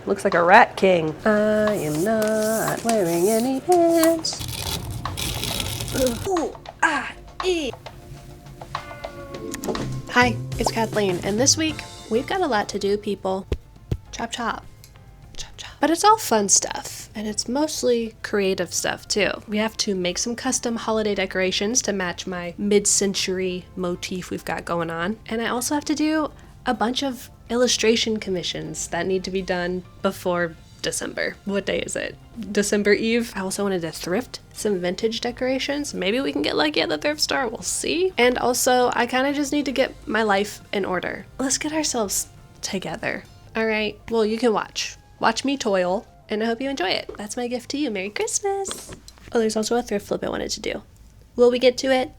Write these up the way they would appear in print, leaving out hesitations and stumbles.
Looks like a rat king. I am not wearing any pants. Ooh, ah, ee. Hi, it's Kathleen, and this week we've got a lot to do, people. Chop chop. Chop chop. But it's all fun stuff, and it's mostly creative stuff too. We have to make some custom holiday decorations to match my mid-century motif we've got going on. And I also have to do a bunch of illustration commissions that need to be done before December. What day is it? December Eve. I also wanted to thrift some vintage decorations. Maybe we can get lucky at the thrift store. We'll see. And also, I kind of just need to get my life in order. Let's get ourselves together. All right. Well, you can watch. Watch me toil, and I hope you enjoy it. That's my gift to you. Merry Christmas. Oh, there's also a thrift flip I wanted to do. Will we get to it?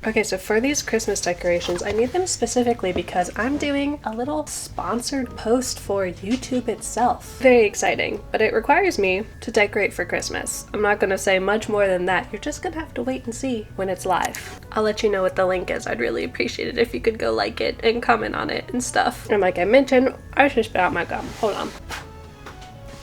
Okay, so for these Christmas decorations, I need them specifically because I'm doing a little sponsored post for YouTube itself. Very exciting, but it requires me to decorate for Christmas. I'm not gonna say much more than that. You're just gonna have to wait and see when it's live. I'll let you know what the link is. I'd really appreciate it if you could go like it and comment on it and stuff. And like I mentioned, I should spit out my gum. Hold on.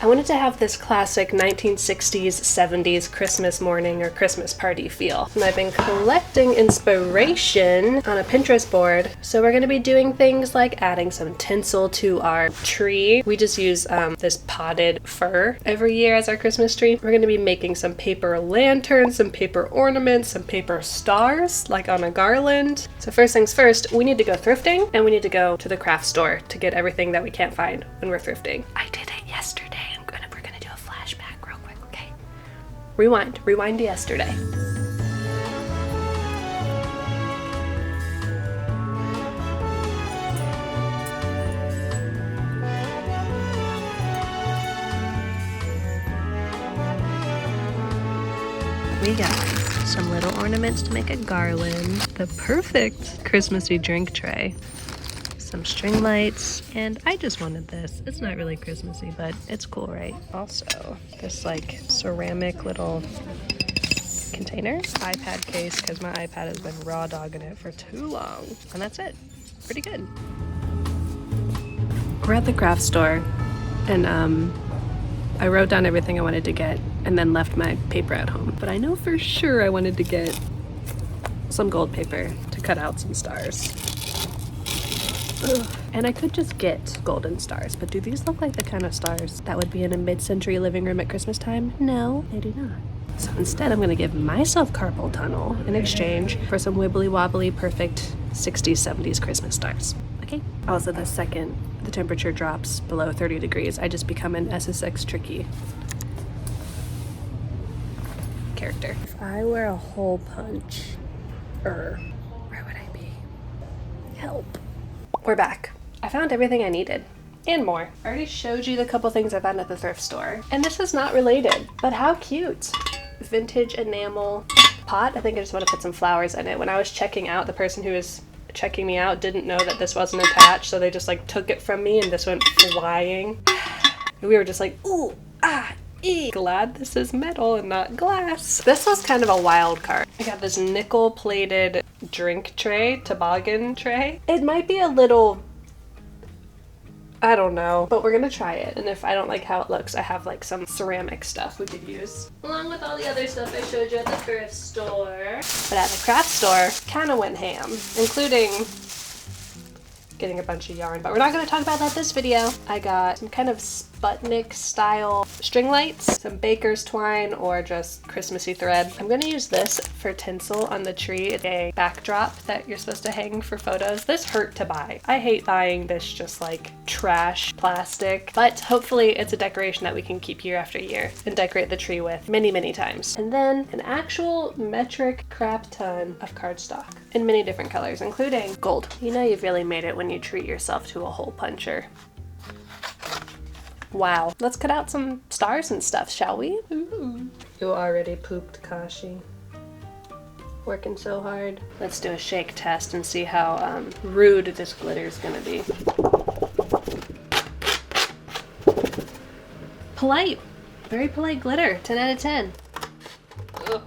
I wanted to have this classic 1960s, 70s Christmas morning or Christmas party feel. And I've been collecting inspiration on a Pinterest board. So we're gonna be doing things like adding some tinsel to our tree. We just use this potted fir every year as our Christmas tree. We're gonna be making some paper lanterns, some paper ornaments, some paper stars, like on a garland. So first things first, we need to go thrifting and we need to go to the craft store to get everything that we can't find when we're thrifting. I did it yesterday. We're gonna do a flashback real quick, okay? Rewind to yesterday. We got some little ornaments to make a garland, the perfect Christmassy drink tray, some string lights, and I just wanted this. It's not really Christmassy, but it's cool, right? Also, this like ceramic little container, iPad case, because my iPad has been raw dogging it for too long. And that's it. Pretty good. We're at the craft store, and I wrote down everything I wanted to get and then left my paper at home. But I know for sure I wanted to get some gold paper to cut out some stars. Ugh. And I could just get golden stars, but do these look like the kind of stars that would be in a mid-century living room at Christmas time? No, they do not. So instead, I'm gonna give myself carpal tunnel in exchange for some wibbly-wobbly, perfect 60s, 70s Christmas stars. Okay? Also, the second the temperature drops below 30 degrees, I just become an SSX tricky character. If I were a hole punch, where would I be? Help. We're back. I found everything I needed. And more. I already showed you the couple things I found at the thrift store. And this is not related, but how cute. Vintage enamel pot. I think I just want to put some flowers in it. When I was checking out, the person who was checking me out didn't know that this wasn't attached, so they just like took it from me and this went flying. And we were just like, ooh, ah, ee. Glad this is metal and not glass. This was kind of a wild card. I got this nickel plated drink tray, toboggan tray. It might be a little, I don't know, but we're gonna try it. And if I don't like how it looks, I have like some ceramic stuff we could use, along with all the other stuff I showed you at the thrift store. But at the craft store, kind of went ham, including getting a bunch of yarn, but we're not going to talk about that this video. I got some kind of Sputnik style string lights, some baker's twine or just Christmassy thread. I'm going to use this for tinsel on the tree. It's a backdrop that you're supposed to hang for photos. This hurt to buy. I hate buying this just like trash plastic, but hopefully it's a decoration that we can keep year after year and decorate the tree with many, many times. And then an actual metric crap ton of cardstock in many different colors, including gold. You know you've really made it when you treat yourself to a hole puncher. Wow. Let's cut out some stars and stuff, shall we? Ooh. You already pooped, Kashi. Working so hard. Let's do a shake test and see how rude this glitter is gonna be. Polite. Very polite glitter. 10 out of 10. Ugh.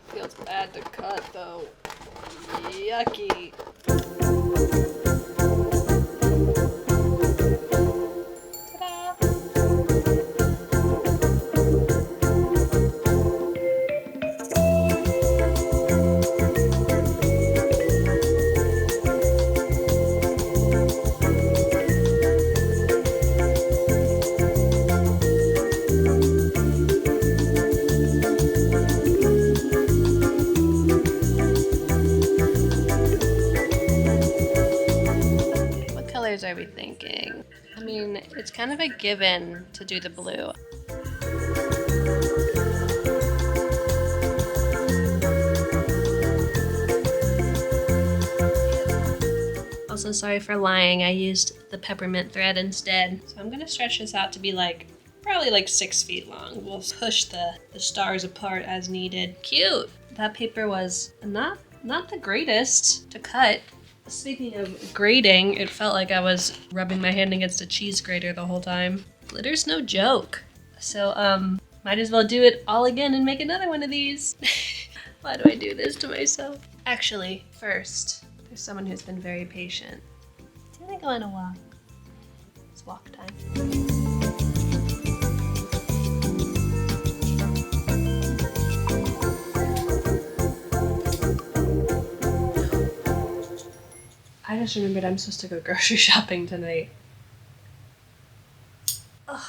Feels bad to cut though. Yucky. colors are we thinking? I mean, it's kind of a given to do the blue. Also, sorry for lying, I used the peppermint thread instead. So I'm gonna stretch this out to be like, probably like 6 feet long. We'll push the stars apart as needed. Cute! That paper was not the greatest to cut. Speaking of grating, it felt like I was rubbing my hand against a cheese grater the whole time. Glitter's no joke. So, might as well do it all again and make another one of these. Why do I do this to myself? Actually, first, there's someone who's been very patient. Do you want to go on a walk? It's walk time. I just remembered I'm supposed to go grocery shopping tonight. Ugh.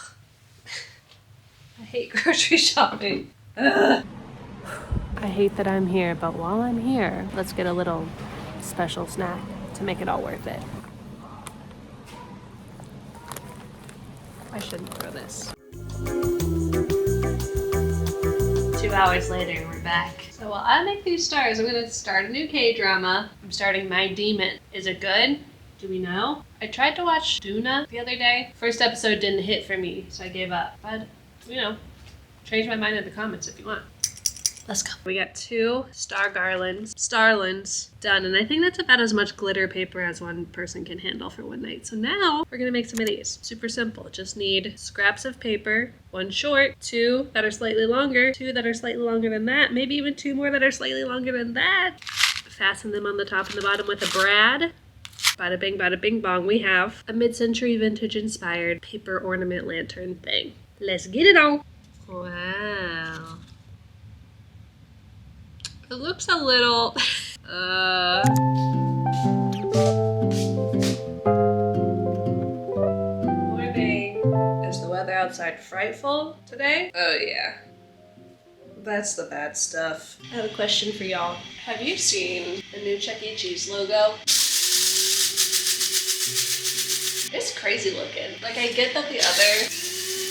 I hate grocery shopping. Ugh. I hate that I'm here, but while I'm here, let's get a little special snack to make it all worth it. I shouldn't throw this. 2 hours later, we're back. So while I make these stars, I'm gonna start a new K-drama. I'm starting My Demon. Is it good? Do we know? I tried to watch Duna the other day. First episode didn't hit for me, so I gave up. But, you know, change my mind in the comments if you want. Let's go. We got 2 star garlands, starlands done, and I think that's about as much glitter paper as one person can handle for one night. So now we're gonna make some of these. Super simple. Just need scraps of paper, 1 short, 2 that are slightly longer, 2 that are slightly longer than that, maybe even 2 more that are slightly longer than that. Fasten them on the top and the bottom with a brad. Bada bing, bada bing bong. We have a mid-century vintage inspired paper ornament lantern thing. Let's get it on. Wow. It looks a little, Morning. Is the weather outside frightful today? Oh yeah. That's the bad stuff. I have a question for y'all. Have you seen the new Chuck E. Cheese logo? It's crazy looking. Like, I get that the other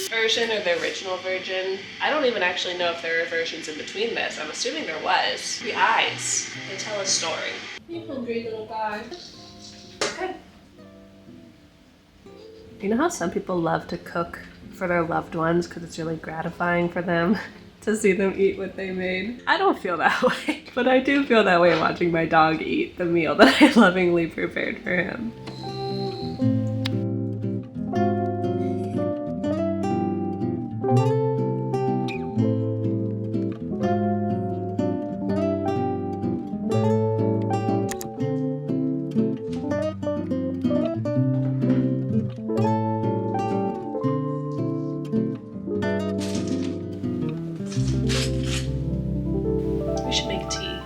version or the original version, I don't even actually know if there are versions in between this. I'm assuming there was. The eyes, they tell a story. You hungry little guy. Okay. You know how some people love to cook for their loved ones because it's really gratifying for them to see them eat what they made? I don't feel that way, but I do feel that way watching my dog eat the meal that I lovingly prepared for him. We should make tea.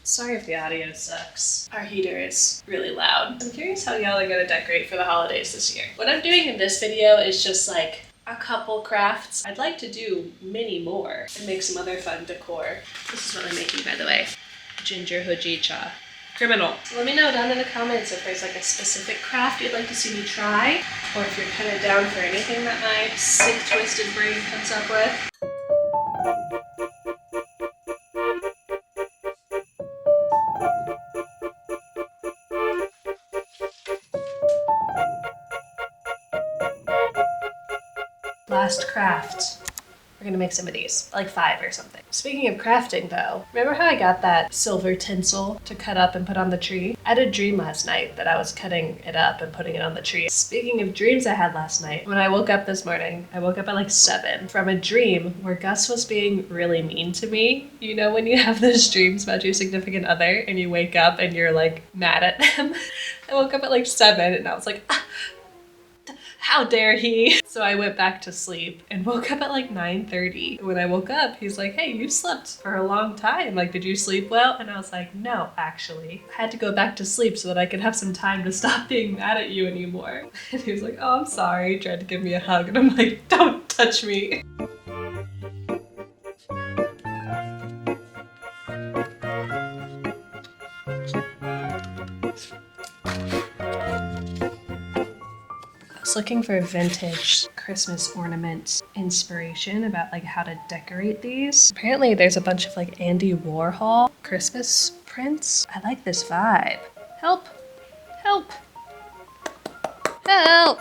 Sorry if the audio sucks. Our heater is really loud. I'm curious how y'all are gonna decorate for the holidays this year. What I'm doing in this video is just like a couple crafts. I'd like to do many more and make some other fun decor. This is what I'm making, by the way. Ginger hojicha. Criminal. So let me know down in the comments if there's like a specific craft you'd like to see me try, or if you're kind of down for anything that my sick, twisted brain comes up with. Last craft. We're gonna make some of these, like 5 or something. Speaking of crafting though, remember how I got that silver tinsel to cut up and put on the tree? I had a dream last night that I was cutting it up and putting it on the tree. Speaking of dreams I had last night, when I woke up this morning, I woke up at like 7 from a dream where Gus was being really mean to me. You know when you have those dreams about your significant other and you wake up and you're like mad at them? I woke up at like 7 and I was like, how dare he? So I went back to sleep and woke up at like 9:30. When I woke up, he's like, hey, you slept for a long time. Like, did you sleep well? And I was like, no, actually. I had to go back to sleep so that I could have some time to stop being mad at you anymore. And he was like, oh, I'm sorry. He tried to give me a hug. And I'm like, don't touch me. was looking for vintage Christmas ornament inspiration about like how to decorate these. Apparently there's a bunch of like Andy Warhol Christmas prints. I like this vibe. Help! Help! Help!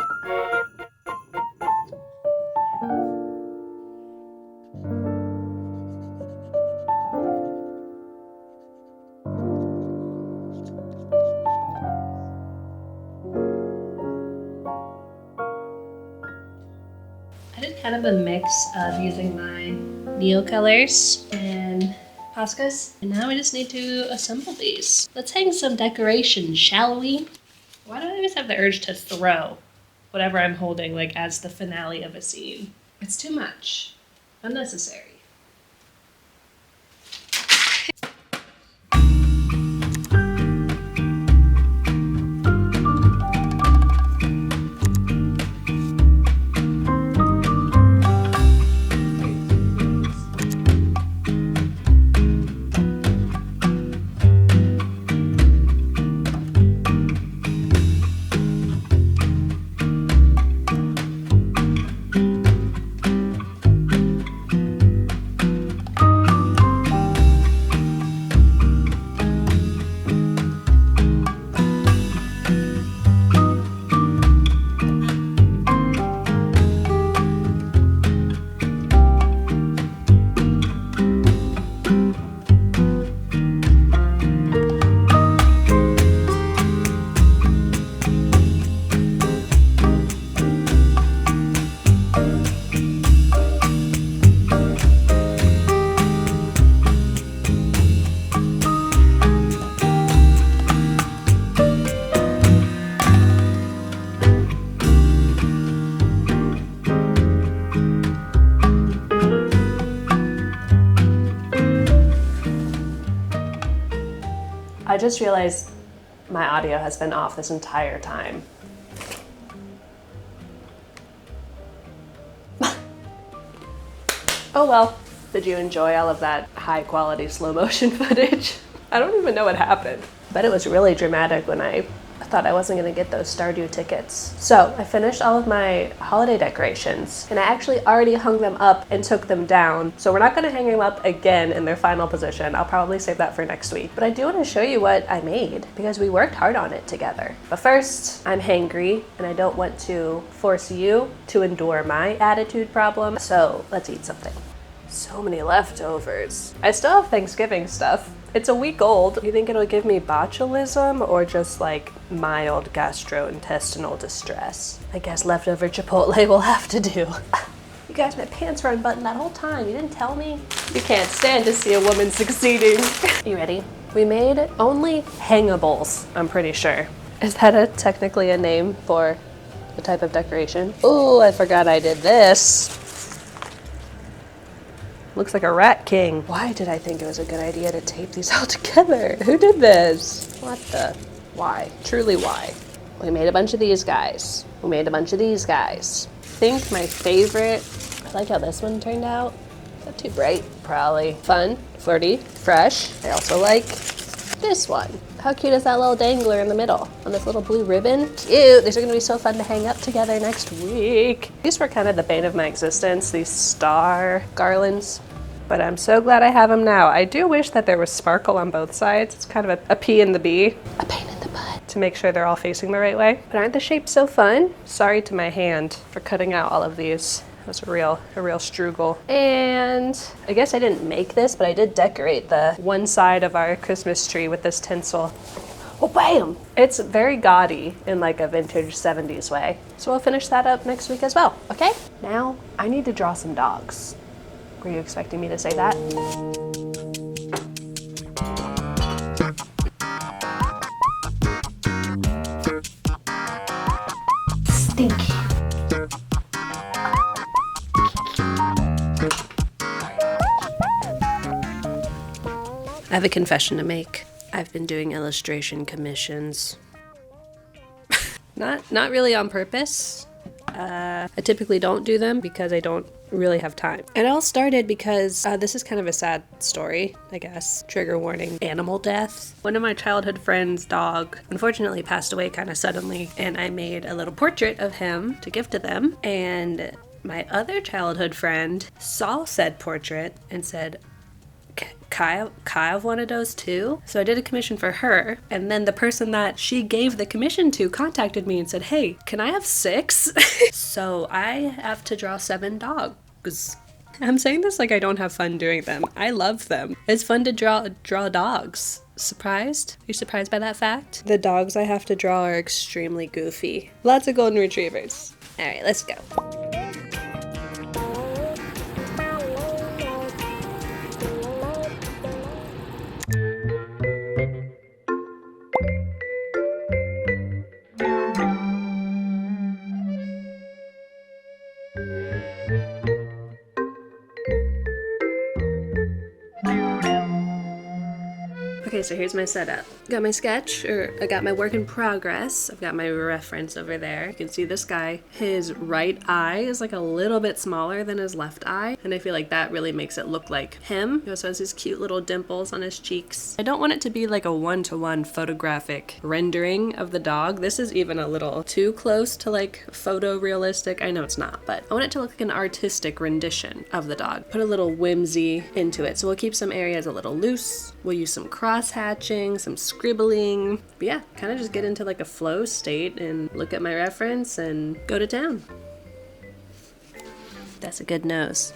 I did kind of a mix of using my Neo colors and Poscas, and now we just need to assemble these. Let's hang some decorations, shall we? Why do I always have the urge to throw whatever I'm holding like as the finale of a scene? It's too much. Unnecessary. I just realized my audio has been off this entire time. Oh well, did you enjoy all of that high quality slow motion footage? I don't even know what happened, but it was really dramatic when I thought I wasn't gonna get those Stardew tickets. So I finished all of my holiday decorations and I actually already hung them up and took them down. So we're not gonna hang them up again in their final position. I'll probably save that for next week. But I do wanna show you what I made because we worked hard on it together. But first, I'm hangry and I don't want to force you to endure my attitude problem. So let's eat something. So many leftovers. I still have Thanksgiving stuff. It's a week old. You think it'll give me botulism or just like mild gastrointestinal distress? I guess leftover Chipotle will have to do. You guys, my pants were unbuttoned that whole time. You didn't tell me? You can't stand to see a woman succeeding. You ready? We made only hangables, I'm pretty sure. Is that technically a name for the type of decoration? Oh, I forgot I did this. Looks like a rat king. Why did I think it was a good idea to tape these all together? Who did this? What the? Why? Truly why? We made a bunch of these guys. We made a bunch of these guys. I think my favorite, I like how this one turned out. Not too bright. Probably fun, flirty, fresh. I also like this one. How cute is that little dangler in the middle on this little blue ribbon? Cute. These are gonna be so fun to hang up together next week. These were kind of the bane of my existence, these star garlands, but I'm so glad I have them now. I do wish that there was sparkle on both sides. It's kind of a P and the B. A pain in the butt. To make sure they're all facing the right way. But aren't the shapes so fun? Sorry to my hand for cutting out all of these. That's a real struggle. And I guess I didn't make this, but I did decorate the one side of our Christmas tree with this tinsel. Oh, bam! It's very gaudy in like a vintage 70s way. So we'll finish that up next week as well, okay? Now, I need to draw some dogs. Were you expecting me to say that? Stinky. I have a confession to make. I've been doing illustration commissions. Not really on purpose. I typically don't do them because I don't really have time. It all started because this is kind of a sad story, I guess. Trigger warning, animal death. One of my childhood friends' dog unfortunately passed away kind of suddenly, and I made a little portrait of him to give to them. And my other childhood friend saw said portrait and said, Kai have one of those too? So I did a commission for her, and then the person that she gave the commission to contacted me and said, hey, can I have 6? So I have to draw 7 dogs. I'm saying this like I don't have fun doing them. I love them. It's fun to draw dogs. Surprised? Are you surprised by that fact? The dogs I have to draw are extremely goofy. Lots of golden retrievers. All right, let's go. Okay, so here's my setup. Got my sketch, or I got my work in progress. I've got my reference over there. You can see this guy. His right eye is like a little bit smaller than his left eye, and I feel like that really makes it look like him. He also has these cute little dimples on his cheeks. I don't want it to be like a one-to-one photographic rendering of the dog. This is even a little too close to like photorealistic. I know it's not, but I want it to look like an artistic rendition of the dog. Put a little whimsy into it. So we'll keep some areas a little loose. We'll use some cross-hatching, some scribbling. But yeah, kind of just get into like a flow state and look at my reference and go to town. That's a good nose.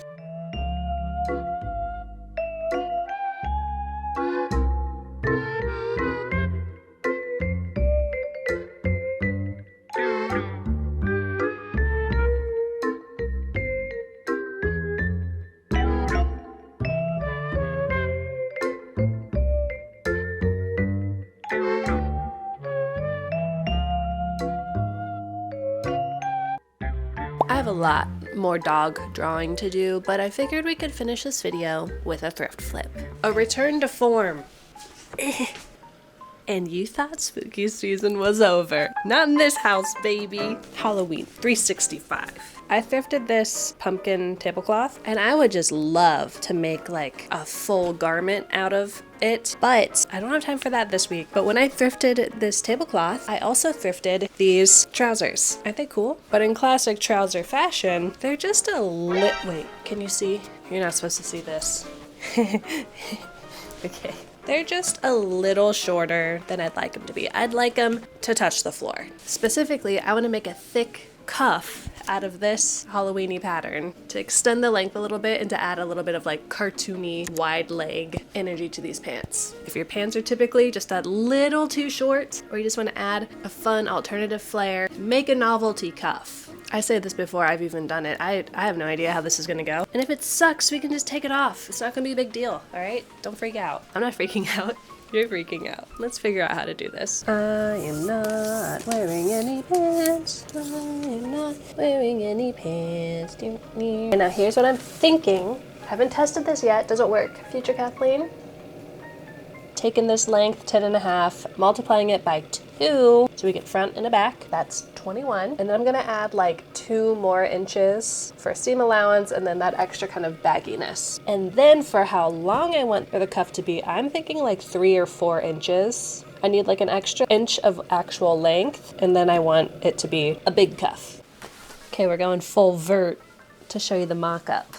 I have a lot more dog drawing to do, but I figured we could finish this video with a thrift flip. A return to form. And you thought spooky season was over. Not in this house, baby. Halloween 365. I thrifted this pumpkin tablecloth, and I would just love to make like a full garment out of it, but I don't have time for that this week. But when I thrifted this tablecloth, I also thrifted these trousers. Aren't they cool? But in classic trouser fashion, they're just a wait, can you see? You're not supposed to see this. Okay. They're just a little shorter than I'd like them to be. I'd like them to touch the floor. Specifically, I want to make a thick cuff out of this Halloween-y pattern to extend the length a little bit and to add a little bit of like cartoony wide leg energy to these pants. If your pants are typically just a little too short, or you just want to add a fun alternative flair, make a novelty cuff. I say this before I've even done it. I have no idea how this is gonna go. And if it sucks, we can just take it off. It's not gonna be a big deal, all right? Don't freak out. I'm not freaking out. You're freaking out. Let's figure out how to do this. I am not wearing any pants. I am not wearing any pants. And now here's what I'm thinking. I haven't tested this yet. Does it work? Future Kathleen? Taking this length, 10.5, multiplying it by 2, so we get front and a back. That's 21. And then I'm gonna add like 2 more inches for seam allowance, and then that extra kind of bagginess. And then for how long I want for the cuff to be, I'm thinking like 3 or 4 inches. I need like an extra inch of actual length, and then I want it to be a big cuff. Okay, we're going full vert to show you the mock-up.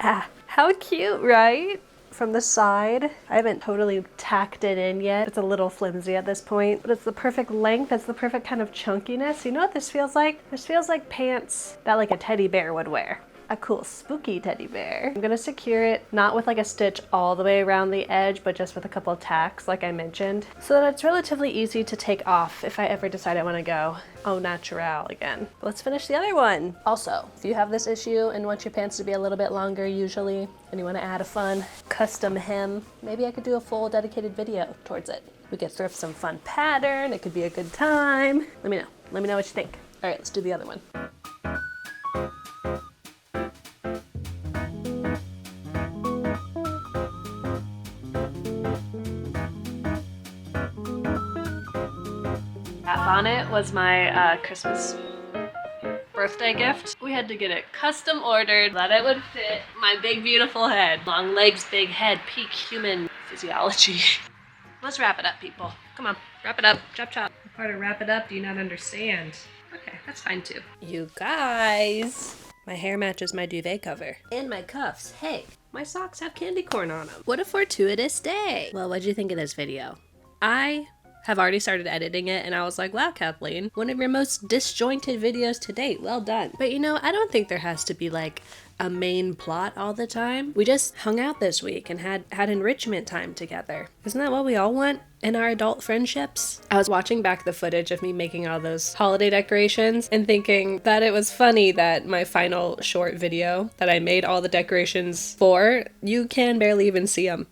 Ah, how cute, right? From the side. I haven't totally tacked it in yet. It's a little flimsy at this point, but it's the perfect length. It's the perfect kind of chunkiness. You know what this feels like? This feels like pants that like a teddy bear would wear. A cool spooky teddy bear. I'm gonna secure it, not with like a stitch all the way around the edge, but just with a couple of tacks like I mentioned, so that it's relatively easy to take off if I ever decide I wanna go au naturel again. Let's finish the other one. Also, if you have this issue and want your pants to be a little bit longer usually, and you wanna add a fun custom hem, maybe I could do a full dedicated video towards it. We could thrift some fun pattern, it could be a good time. Let me know what you think. All right, let's do the other one. That bonnet was my Christmas birthday gift. We had to get it custom ordered, that it would fit my big beautiful head. Long legs, big head, peak human physiology. Let's wrap it up, people. Come on, wrap it up. Chop chop. What part of wrap it up do you not understand? Okay, that's fine too. You guys, my hair matches my duvet cover. And my cuffs. Hey, my socks have candy corn on them. What a fortuitous day. Well, what'd you think of this video? I have already started editing it and I was like, wow, Kathleen, one of your most disjointed videos to date. Well done. But you know, I don't think there has to be like a main plot all the time. We just hung out this week and had enrichment time together. Isn't that what we all want in our adult friendships? I was watching back the footage of me making all those holiday decorations and thinking that it was funny that my final short video that I made all the decorations for, you can barely even see them.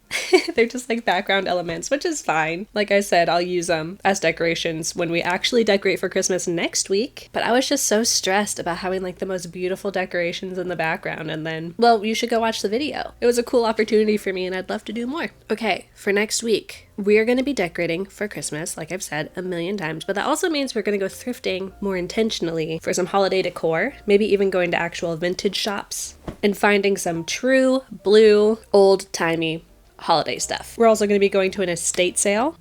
They're just like background elements, which is fine. Like I said, I'll use them as decorations when we actually decorate for Christmas next week. But I was just so stressed about having like the most beautiful decorations in the background. And then, well, you should go watch the video. It was a cool opportunity for me and I'd love to do more. Okay, for next week, we are going to be decorating for Christmas, like I've said a million times, but that also means we're going to go thrifting more intentionally for some holiday decor, maybe even going to actual vintage shops and finding some true blue, old-timey holiday stuff. We're also going to be going to an estate sale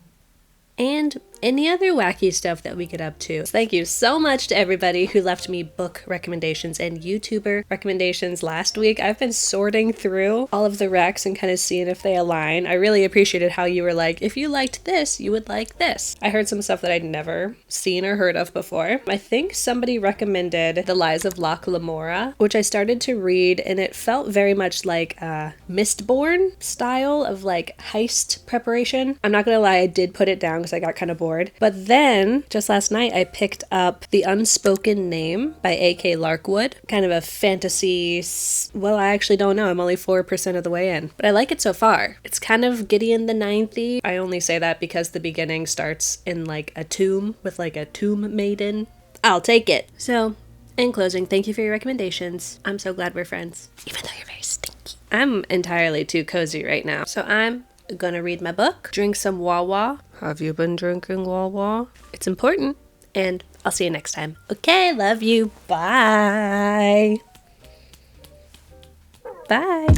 and any other wacky stuff that we get up to. Thank you so much to everybody who left me book recommendations and YouTuber recommendations last week. I've been sorting through all of the recs and kind of seeing if they align. I really appreciated how you were like, if you liked this, you would like this. I heard some stuff that I'd never seen or heard of before. I think somebody recommended The Lies of Locke Lamora, which I started to read and it felt very much like a Mistborn style of like heist preparation. I'm not gonna lie, I did put it down because I got kind of bored. But then, just last night, I picked up The Unspoken Name by A.K. Larkwood. Kind of a fantasy, well, I actually don't know. I'm only 4% of the way in. But I like it so far. It's kind of Gideon the Ninth-y. I only say that because the beginning starts in like a tomb with like a tomb maiden. I'll take it. So, in closing, thank you for your recommendations. I'm so glad we're friends. Even though you're very stinky. I'm entirely too cozy right now. So I'm gonna read my book, drink some Wawa. Have you been drinking Wawa? It's important, and I'll see you next time. Okay, love you. Bye. Bye.